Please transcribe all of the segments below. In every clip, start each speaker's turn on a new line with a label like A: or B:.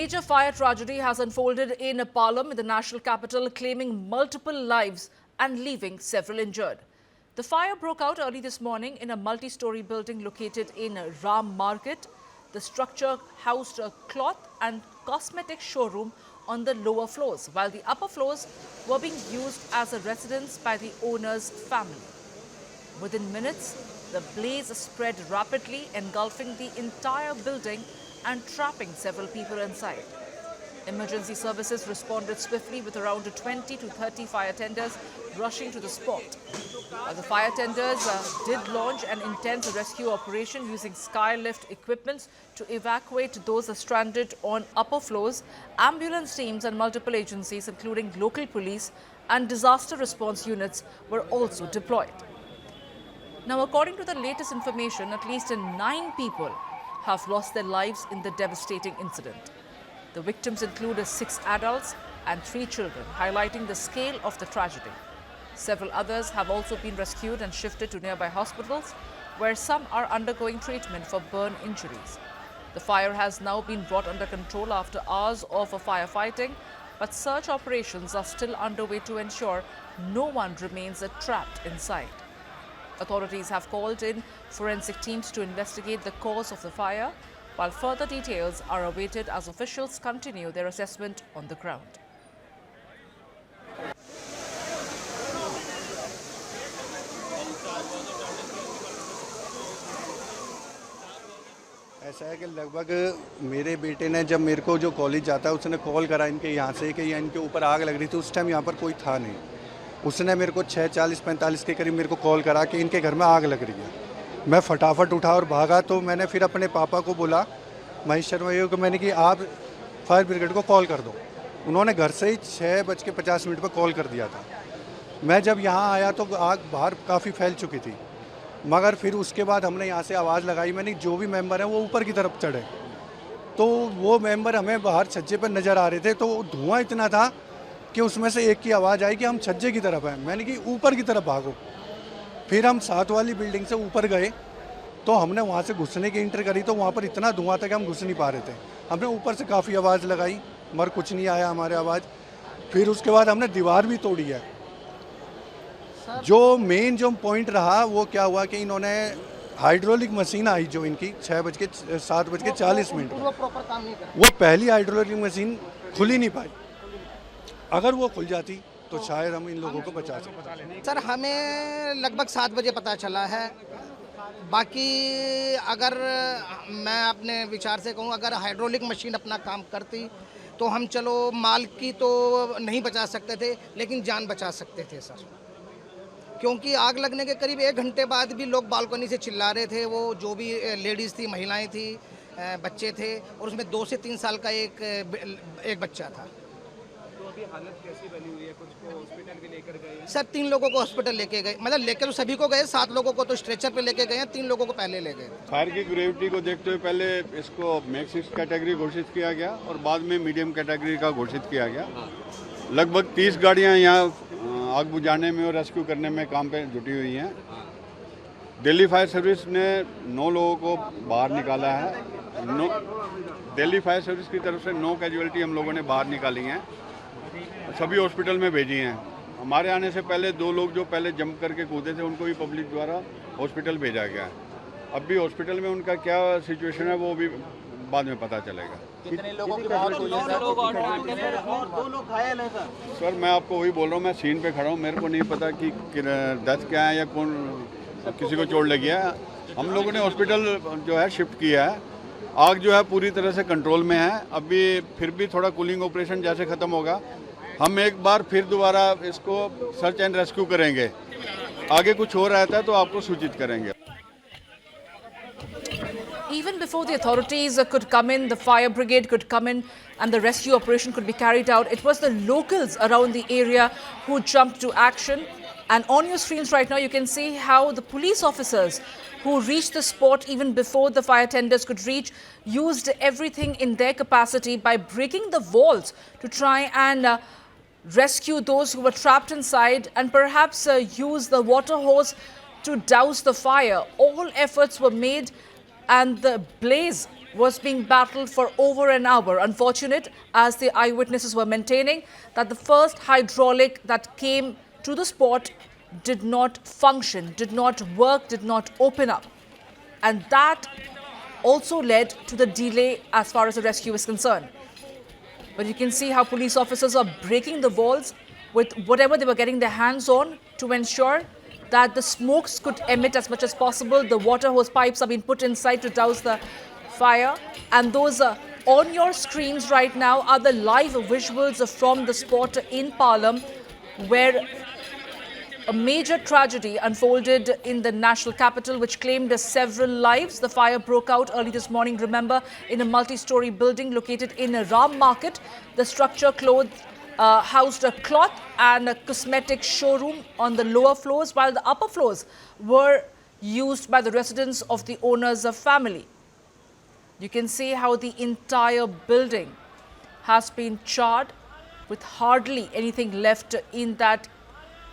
A: major fire tragedy has unfolded in Palam in the national capital, claiming multiple lives and leaving several injured. The fire broke out early this morning in a multi-story building located in Ram Market. The structure housed a cloth and cosmetic showroom on the lower floors, while the upper floors were being used as a residence by the owner's family. Within minutes, the blaze spread rapidly, engulfing the entire building and trapping several people inside. Emergency services responded swiftly with around 20 to 30 fire tenders rushing to the spot. The fire tenders did launch an intense rescue operation using skylift equipment to evacuate those stranded on upper floors. Ambulance teams and multiple agencies, including local police and disaster response units, were also deployed. Now, according to the latest information, at least 9 people have lost their lives in the devastating incident. The victims include 6 adults and 3 children, highlighting the scale of the tragedy. Several others have also been rescued and shifted to nearby hospitals, where some are undergoing treatment for burn injuries. The fire has now been brought under control after hours of firefighting, but search operations are still underway to ensure no one remains trapped inside. Authorities have called in forensic teams to investigate the cause of the fire, while further details are awaited as officials continue their assessment on the ground.
B: ऐसा है कि लगभग मेरे बेटे ने जब मेरे को जो कॉलेज जाता है उसने कॉल करा इनके यहाँ से कि इनके ऊपर आग लग रही थी। उस टाइम यहाँ पर कोई था नहीं। उसने मेरे को 6:40-45 के करीब मेरे को कॉल करा कि इनके घर में आग लग रही है। मैं फटाफट उठा और भागा, तो मैंने फिर अपने पापा को बोला, महेश शर्मा ये को मैंने कि आप फायर ब्रिगेड को कॉल कर दो। उन्होंने घर से ही 6:50 पर कॉल कर दिया था। मैं जब यहाँ आया तो आग बाहर काफ़ी फैल चुकी थी, मगर फिर उसके बाद हमने यहाँ से आवाज़ लगाई। मैंने जो भी मेंबर हैं वो ऊपर की तरफ चढ़े, तो वो मेंबर हमें बाहर छज्जे पर नज़र आ रहे थे। तो धुआं इतना था कि उसमें से एक की आवाज़ आई कि हम छज्जे की तरफ हैं। मैंने कि ऊपर की तरफ भागो। फिर हम 7 वाली बिल्डिंग से ऊपर गए, तो हमने वहाँ से घुसने की एंटर करी, तो वहाँ पर इतना धुआं था कि हम घुस नहीं पा रहे थे। हमने ऊपर से काफ़ी आवाज़ लगाई, मगर कुछ नहीं आया हमारे आवाज़। फिर उसके बाद हमने दीवार भी तोड़ी है। जो मेन जो पॉइंट रहा वो क्या हुआ कि इन्होंने हाइड्रोलिक मशीन आई जो इनकी 7:40 वो पहली हाइड्रोलिक मशीन खुल ही नहीं पाई। अगर वो खुल जाती तो शायद हम इन लोगों को बचा सकते।
C: सर, हमें लगभग 7 बजे पता चला है। बाकी अगर मैं अपने विचार से कहूँ, अगर हाइड्रोलिक मशीन अपना काम करती तो हम चलो माल की तो नहीं बचा सकते थे, लेकिन जान बचा सकते थे सर। क्योंकि आग लगने के करीब 1 घंटे बाद भी लोग बालकनी से चिल्ला रहे थे। वो जो भी लेडीज़ थी, महिलाएं थी, बच्चे थे, और उसमें 2 से 3 साल का एक बच्चा था।
D: तो अभी हालत कैसी बनी हुई है? कुछ को हॉस्पिटल भी लेकर गए?
C: सर, 3 लोगों को हॉस्पिटल लेके गए, मतलब लेकर तो सभी को गए, 7 लोगों को तो स्ट्रेचर पे लेके गए हैं, 3 लोगों को पहले ले गए।
E: फायर की ग्रेविटी को देखते हुए पहले इसको मैक्सिस कैटेगरी घोषित किया गया और बाद में मीडियम कैटेगरी का घोषित किया गया। लगभग 30 गाड़ियां यहाँ आग बुझाने में और रेस्क्यू करने में काम पे जुटी हुई हैं। दिल्ली फायर सर्विस ने 9 लोगों को बाहर निकाला है। दिल्ली फायर सर्विस की तरफ से 9 कैजुअलिटी हम लोगों ने बाहर निकाली हैं, सभी हॉस्पिटल में भेजी हैं। हमारे आने से पहले 2 लोग जो पहले जंप करके कूदे थे उनको भी पब्लिक द्वारा हॉस्पिटल भेजा गया है। अब भी हॉस्पिटल में उनका क्या सिचुएशन है वो भी बाद में पता चलेगा।
D: कितने लोगों की मौत हुई है? 2 लोग घायल हैं
E: सर, मैं आपको वही बोल रहा हूँ, मैं सीन पे खड़ा हूँ, मेरे को नहीं पता कि डेथ क्या है या कौन किसी को चोट लगी है। हम लोगों ने हॉस्पिटल जो है शिफ्ट किया है। आग जो है पूरी तरह से कंट्रोल में है। अभी फिर भी थोड़ा कूलिंग ऑपरेशन जैसे ख़त्म होगा, हम एक बार फिर दोबारा इसको सर्च एंड रेस्क्यू करेंगे। आगे कुछ हो रहता है तो आपको सूचित करेंगे।
A: Even before the authorities could come in, the fire brigade could come in and the rescue operation could be carried out. It was the locals around the area who jumped to action. And on your screens right now, you can see how the police officers who reached the spot even before the fire tenders could reach used everything in their capacity by breaking the walls to try and rescue those who were trapped inside and perhaps use the water hose to douse the fire. All efforts were made and the blaze was being battled for over an hour. Unfortunate, as the eyewitnesses were maintaining, that the first hydraulic that came to the spot did not function, did not work, did not open up. And that also led to the delay as far as the rescue is concerned. But you can see how police officers are breaking the walls with whatever they were getting their hands on to ensure that the smokes could emit as much as possible. The water hose pipes are being put inside to douse the fire. And those on your screens right now are the live visuals from the spot in Palam, where a major tragedy unfolded in the national capital, which claimed several lives. The fire broke out early this morning, remember, in a multi-story building located in a Ram Market. The structure housed a cloth and a cosmetic showroom on the lower floors, while the upper floors were used by the residents of the owner's family. You can see how the entire building has been charred, with hardly anything left in that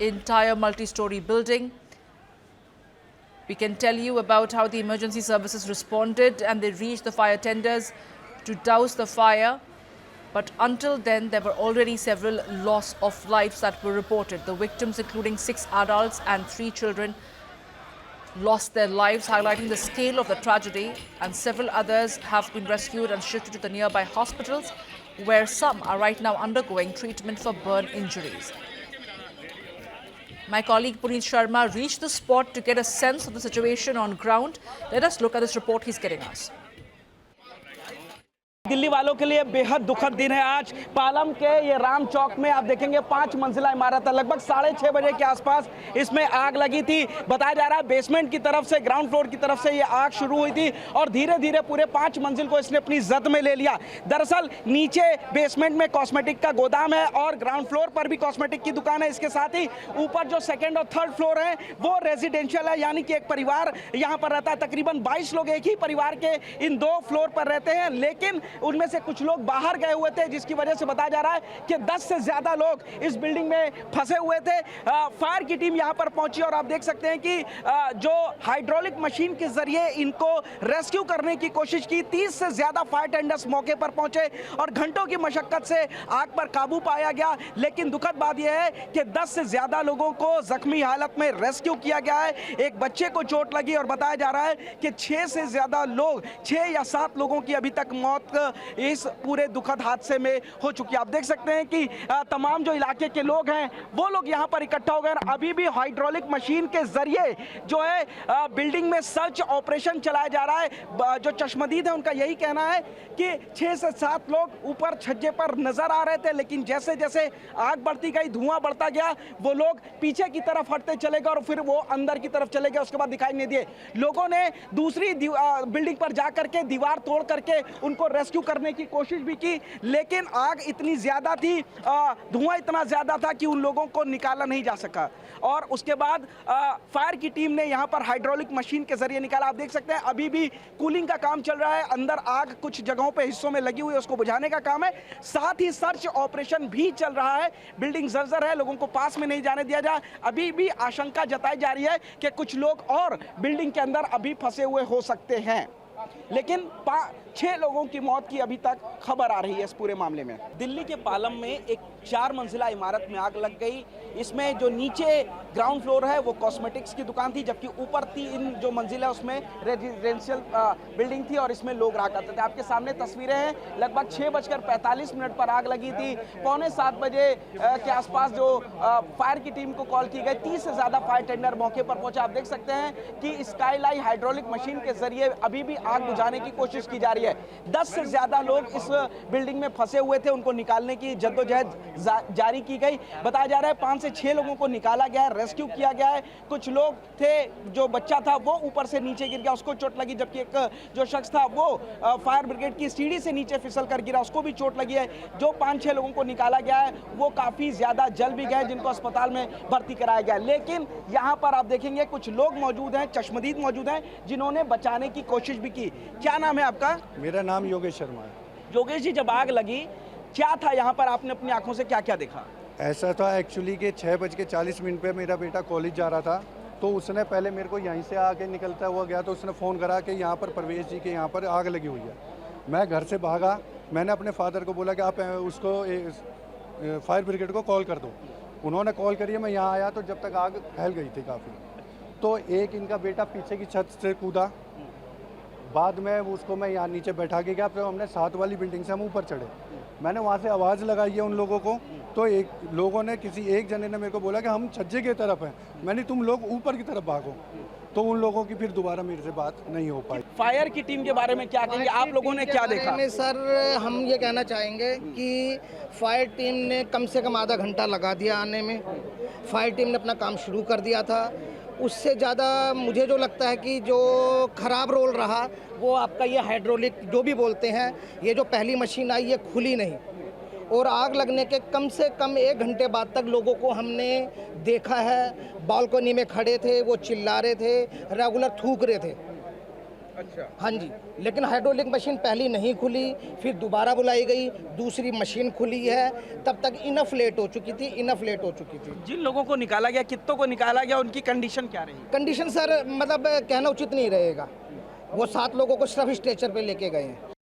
A: entire multi-story building. We can tell you about how the emergency services responded and they reached the fire tenders to douse the fire. But until then, there were already several loss of lives that were reported. The victims, including 6 adults and 3 children, lost their lives, highlighting the scale of the tragedy. And several others have been rescued and shifted to the nearby hospitals, where some are right now undergoing treatment for burn injuries. My colleague Puneet Sharma reached the spot to get a sense of the situation on ground. Let us look at this report he's getting us.
F: Delhi वालों के लिए बेहद दुखद दिन है आज। पालम के ये राम चौक में आप देखेंगे 5 मंजिला इमारत है। लगभग 6:30 बजे के आसपास इसमें आग लगी थी। बताया जा रहा है बेसमेंट की तरफ से, ग्राउंड फ्लोर की तरफ से ये आग शुरू हुई थी और धीरे धीरे पूरे 5 मंजिल को इसने अपनी जद में ले लिया। दरअसल नीचे बेसमेंट में कॉस्मेटिक का गोदाम है और ग्राउंड फ्लोर पर भी कॉस्मेटिक की दुकान है। इसके साथ ही ऊपर जो 2nd और 3rd फ्लोर है वो रेजिडेंशियल है, यानी कि एक परिवार यहाँ पर रहता है। तकरीबन 22 लोग एक ही परिवार के इन 2 फ्लोर पर रहते हैं, लेकिन उनमें से कुछ लोग बाहर गए हुए थे, जिसकी वजह से बताया जा रहा है कि 10 से ज्यादा लोग इस बिल्डिंग में फंसे हुए थे। फायर की टीम यहां पर पहुंची और आप देख सकते हैं कि जो हाइड्रोलिक मशीन के जरिए इनको रेस्क्यू करने की कोशिश की। 30 से ज्यादा फायर टेंडर्स मौके पर पहुंचे और घंटों की मशक्कत से आग पर काबू पाया गया। लेकिन दुखद बात यह है कि 10 से ज्यादा लोगों को जख्मी हालत में रेस्क्यू किया गया है। एक बच्चे को चोट लगी और बताया जा रहा है कि 6 से ज्यादा लोग, 6 या 7 लोगों की अभी तक मौत इस पूरे दुखद हादसे में हो चुकी है। आप देख सकते हैं कि तमाम जो इलाके के लोग हैं वो लोग यहां पर इकट्ठा हो गए। अभी भी हाइड्रोलिक मशीन के जरिए जो है बिल्डिंग में सर्च ऑपरेशन चलाया जा रहा है। जो चश्मदीद है उनका यही कहना है कि 6 से 7 लोग ऊपर छज्जे पर नजर आ रहे थे, लेकिन जैसे जैसे आग बढ़ती गई, धुआं बढ़ता गया, वो लोग पीछे की तरफ हटते चले गए और फिर वो अंदर की तरफ चले गए। उसके बाद दिखाई नहीं दिए। लोगों ने दूसरी बिल्डिंग पर जाकर के दीवार तोड़ करके उनको रेस्क्यू करने की कोशिश भी की, लेकिन आग इतनी ज्यादा थी, धुआं इतना ज्यादा था कि उन लोगों को निकाला नहीं जा सका। और उसके बाद फायर की टीम ने यहां पर हाइड्रोलिक मशीन के जरिए निकाला। आप देख सकते हैं अभी भी कूलिंग का काम चल रहा है। अंदर आग कुछ जगहों पे हिस्सों में लगी हुई है, उसको बुझाने का काम है। साथ ही सर्च ऑपरेशन भी चल रहा है। बिल्डिंग जर्जर है, लोगों को पास में नहीं जाने दिया जा। अभी भी आशंका जताई जा रही है कि कुछ लोग और बिल्डिंग के अंदर अभी फंसे हुए हो सकते हैं, लेकिन 6 लोगों की मौत की अभी तक खबर आ रही है इस पूरे मामले में। दिल्ली के पालम में एक 4 मंजिला इमारत में आग लग गई। इसमें जो नीचे ग्राउंड फ्लोर है वो कॉस्मेटिक्स की दुकान थी, जबकि ऊपर 3 जो मंजिल है उसमें रेजिडेंशियल बिल्डिंग थी और इसमें लोग रहा करते थे। आपके सामने तस्वीरें हैं। लगभग 6:45 पर आग लगी थी। 6:45 बजे के आसपास जो फायर की टीम को कॉल की गई, 30 से ज़्यादा फायर टेंडर मौके पर पहुंचे। आप देख सकते हैं कि स्काईलाइन हाइड्रोलिक मशीन के जरिए अभी भी आग बुझाने की कोशिश की जा रही है। 10 से ज्यादा लोग इस बिल्डिंग में फंसे हुए थे, उनको निकालने की जद्दोजहद जारी की गई। बताया जा रहा है 5 से 6 लोगों को निकाला गया है, रेस्क्यू किया गया है। कुछ लोग थे, जो बच्चा था वो ऊपर से नीचे गिर गया, उसको चोट लगी, जबकि एक जो शख्स था वो फायर ब्रिगेड की सीढ़ी से नीचे फिसल कर गिरा, उसको भी चोट लगी है। जो 5-6 लोगों को निकाला गया है वो काफी ज्यादा जल भी गए, जिनको अस्पताल में भर्ती कराया गया। लेकिन यहाँ पर आप देखेंगे कुछ लोग मौजूद हैं, चश्मदीद मौजूद हैं, जिन्होंने बचाने की कोशिश भी की। क्या नाम है आपका?
B: मेरा नाम योगेश शर्मा है।
F: योगेश जी, जब आग लगी क्या था यहाँ पर, आपने अपनी आंखों से क्या क्या देखा?
B: ऐसा था एक्चुअली कि 6:40 पे मेरा बेटा कॉलेज जा रहा था तो उसने पहले मेरे को यहीं से आके निकलता हुआ गया, तो उसने फ़ोन करा कि यहाँ पर प्रवेश जी के यहाँ पर आग लगी हुई है। मैं घर से भागा, मैंने अपने फादर को बोला कि आप उसको फायर ब्रिगेड को कॉल कर दो। उन्होंने कॉल करी, मैं यहाँ आया तो जब तक आग फैल गई थी काफ़ी। तो एक इनका बेटा पीछे की छत से कूदा, बाद में उसको मैं यहाँ नीचे बैठा के गया, फिर हमने 7 वाली बिल्डिंग से हम ऊपर चढ़े। मैंने वहाँ से आवाज़ लगाई है उन लोगों को, तो एक लोगों ने एक जने ने मेरे को बोला कि हम छज्जे की तरफ हैं। मैंने तुम लोग ऊपर की तरफ भागो, तो उन लोगों की फिर दोबारा मेरे से बात नहीं हो पाई।
F: फायर की टीम के बारे में क्या कहेंगे, आप लोगों ने क्या देखा?
C: में सर हम ये कहना चाहेंगे कि फायर टीम ने कम से कम आधा घंटा लगा दिया आने में। फायर टीम ने अपना काम शुरू कर दिया था। उससे ज़्यादा मुझे जो लगता है कि जो ख़राब रोल रहा वो आपका ये हाइड्रोलिक जो भी बोलते हैं, ये जो पहली मशीन आई ये खुली नहीं, और आग लगने के कम से कम 1 घंटे बाद तक लोगों को हमने देखा है, बालकनी में खड़े थे, वो चिल्ला रहे थे, रेगुलर थूक रहे थे।
F: अच्छा,
C: हाँ जी, लेकिन हाइड्रोलिक मशीन पहली नहीं खुली, फिर दोबारा बुलाई गई, दूसरी मशीन खुली है, तब तक इनफ लेट हो चुकी थी।
F: जिन लोगों को निकाला गया, कितनों को निकाला गया, उनकी कंडीशन क्या रही?
C: कंडीशन सर मतलब कहना उचित नहीं रहेगा। वो 7 लोगों को सिर्फ स्ट्रेचर पे लेके गए हैं।